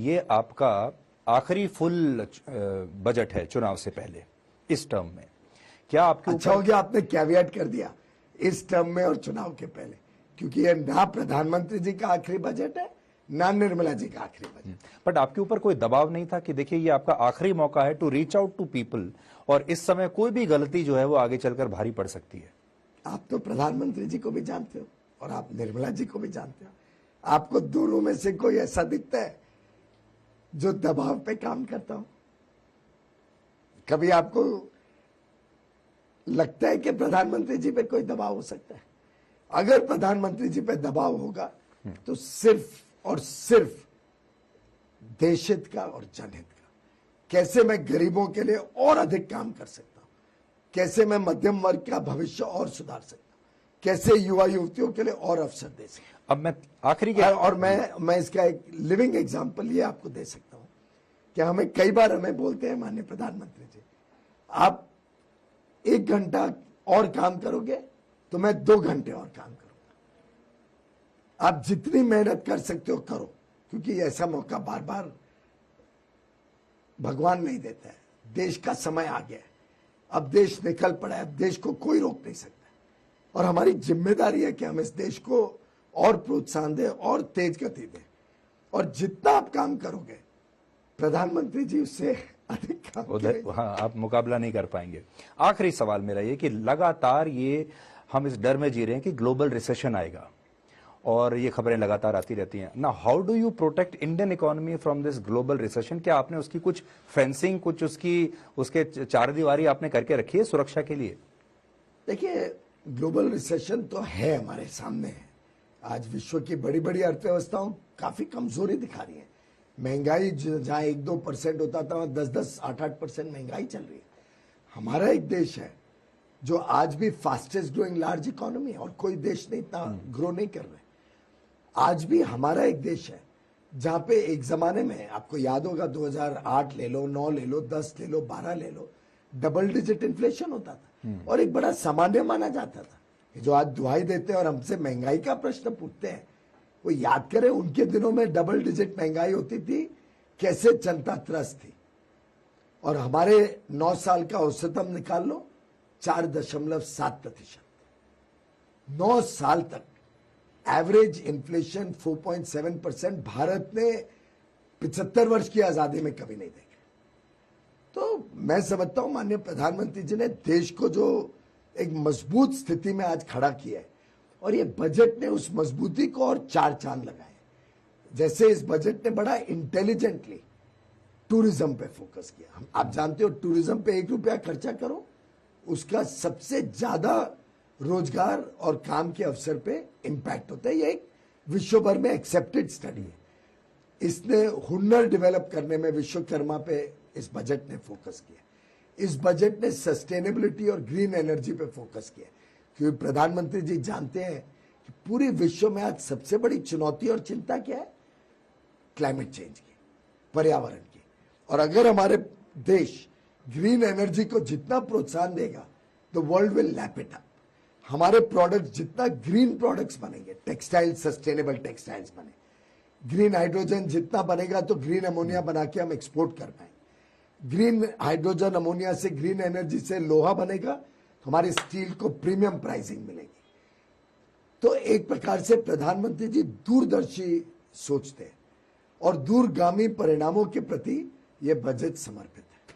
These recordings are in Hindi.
ये आपका आखिरी फुल बजट है चुनाव से पहले इस टर्म में, क्या आपके अच्छा हो गया आपने कैविएट कर दिया इस टर्म में और चुनाव के पहले, क्योंकि ये ना प्रधानमंत्री जी का आखिरी बजट है ना निर्मला जी का आखिरी बजट। बट आपके ऊपर कोई दबाव नहीं था कि देखिए ये आपका आखिरी मौका है to reach out to people, और इस समय कोई भी गलती जो है वो आगे चलकर भारी पड़ सकती है? आप तो प्रधानमंत्री जी को भी जानते हो और आप निर्मला जी को भी जानते हो, आपको दोनों में से कोई ऐसा दिखता है जो दबाव पे काम करता हो? कभी आपको लगता है कि प्रधानमंत्री जी पे कोई दबाव हो सकता है? अगर प्रधानमंत्री जी पे दबाव होगा तो सिर्फ और सिर्फ देशहित का और जनहित का, कैसे मैं गरीबों के लिए और अधिक काम कर सकता हूं, कैसे मैं मध्यम वर्ग का भविष्य और सुधार सकता हूं, कैसे युवा युवतियों के लिए और अवसर दे सकता हूं। अब मैं आखिरी के और मैं इसका एक लिविंग एग्जांपल ये आपको दे सकता हूं कि हमें कई बार हमें बोलते हैं माननीय प्रधानमंत्री जी, आप 1 घंटा और काम करोगे तो मैं 2 घंटे और काम करूंगा, आप जितनी मेहनत कर सकते हो करो, क्योंकि ऐसा मौका बार बार भगवान नहीं देता है। देश का समय आ गया है, अब देश निकल पड़ा है, अब देश को कोई रोक नहीं सकता, और हमारी जिम्मेदारी है कि हम इस देश को और प्रोत्साहन दें और तेज गति दें, और जितना आप काम करोगे प्रधानमंत्री जी उससे अधिक काम करेंगे। हाँ, आप मुकाबला नहीं कर पाएंगे। आखिरी सवाल मेरा ये कि लगातार ये हम इस डर में जी रहे हैं कि ग्लोबल रिसेशन आएगा, और ये खबरें लगातार आती रहती हैं ना। How do you protect Indian economy from this global recession? क्या आपने उसकी कुछ फेंसिंग, कुछ उसके चार दीवारी आपने करके रखी है सुरक्षा के लिए? देखिए, ग्लोबल रिसेशन तो है, हमारे सामने है। आज विश्व की बड़ी बड़ी अर्थव्यवस्थाओं काफी कमजोरी दिखा रही है। महंगाई जहां 1-2% होता था, 10-10, 8-8% महंगाई चल रही है। हमारा एक देश है जो आज भी फास्टेस्ट ग्रोइंग लार्ज इकोनॉमी है, और कोई देश नहीं इतना ग्रो नहीं कर रहे। आज भी हमारा एक देश है जहां पे एक जमाने में, आपको याद होगा, 2008 ले लो, 9 ले लो, 10 ले लो, 12 ले लो, डबल डिजिट इन्फ्लेशन होता था और एक बड़ा सामान्य माना जाता था। जो आज दुहाई देते हैं और हमसे महंगाई का प्रश्न पूछते हैं, वो याद करें उनके दिनों में डबल डिजिट महंगाई होती थी, कैसे जनता त्रस्त थी। और हमारे 9 साल का औसतम निकाल लो, 4.7%। 9 साल तक एवरेज इन्फ्लेशन 4.7% भारत ने 75 वर्ष की आजादी में कभी नहीं देखा। तो मैं समझता हूं माननीय प्रधानमंत्री जी ने देश को जो एक मजबूत स्थिति में आज खड़ा किया है, और ये बजट ने उस मजबूती को और 4 चांद लगाए। जैसे इस बजट ने बड़ा इंटेलिजेंटली टूरिज्म पे फोकस किया। आप जानते हो, टूरिज्म पे 1 रुपया खर्चा करो, उसका सबसे ज्यादा रोजगार और काम के अवसर पे इंपैक्ट होता है। ये एक विश्व भर में एक्सेप्टेड स्टडी है। इसने हुनर डेवलप करने में विश्वकर्मा पे इस बजट ने फोकस किया। इस बजट ने सस्टेनेबिलिटी और ग्रीन एनर्जी पे फोकस किया, क्योंकि प्रधानमंत्री जी जानते हैं कि पूरे विश्व में आज सबसे बड़ी चुनौती और चिंता क्या है? क्लाइमेट चेंज की, पर्यावरण की। और अगर हमारे देश ग्रीन एनर्जी को जितना प्रोत्साहन देगा, the world will lap it up. हमारे प्रोडक्ट्स जितना ग्रीन प्रोडक्ट्स बनेंगे, टेक्सटाइल, सस्टेनेबल टेक्सटाइल्स बने, ग्रीन हाइड्रोजन जितना बनेगा तो ग्रीन अमोनिया बना के हम एक्सपोर्ट कर पाएंगे। ग्रीन हाइड्रोजन अमोनिया से, ग्रीन एनर्जी से लोहा बनेगा तो हमारे स्टील को प्रीमियम प्राइसिंग मिलेगी। तो एक प्रकार से प्रधानमंत्री जी दूरदर्शी सोचते हैं और दूरगामी परिणामों के प्रति ये बजट समर्पित है।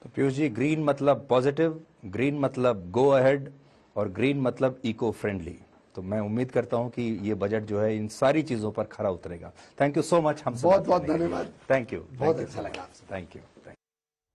तो पीयूष जी, ग्रीन मतलब पॉजिटिव, ग्रीन मतलब गो अहेड, और ग्रीन मतलब इको फ्रेंडली। तो मैं उम्मीद करता हूं कि ये बजट जो है इन सारी चीजों पर खरा उतरेगा। Thank you so much. हम बहुत बहुत धन्यवाद। Thank you. बहुत अच्छा लगा आपसे। Thank you.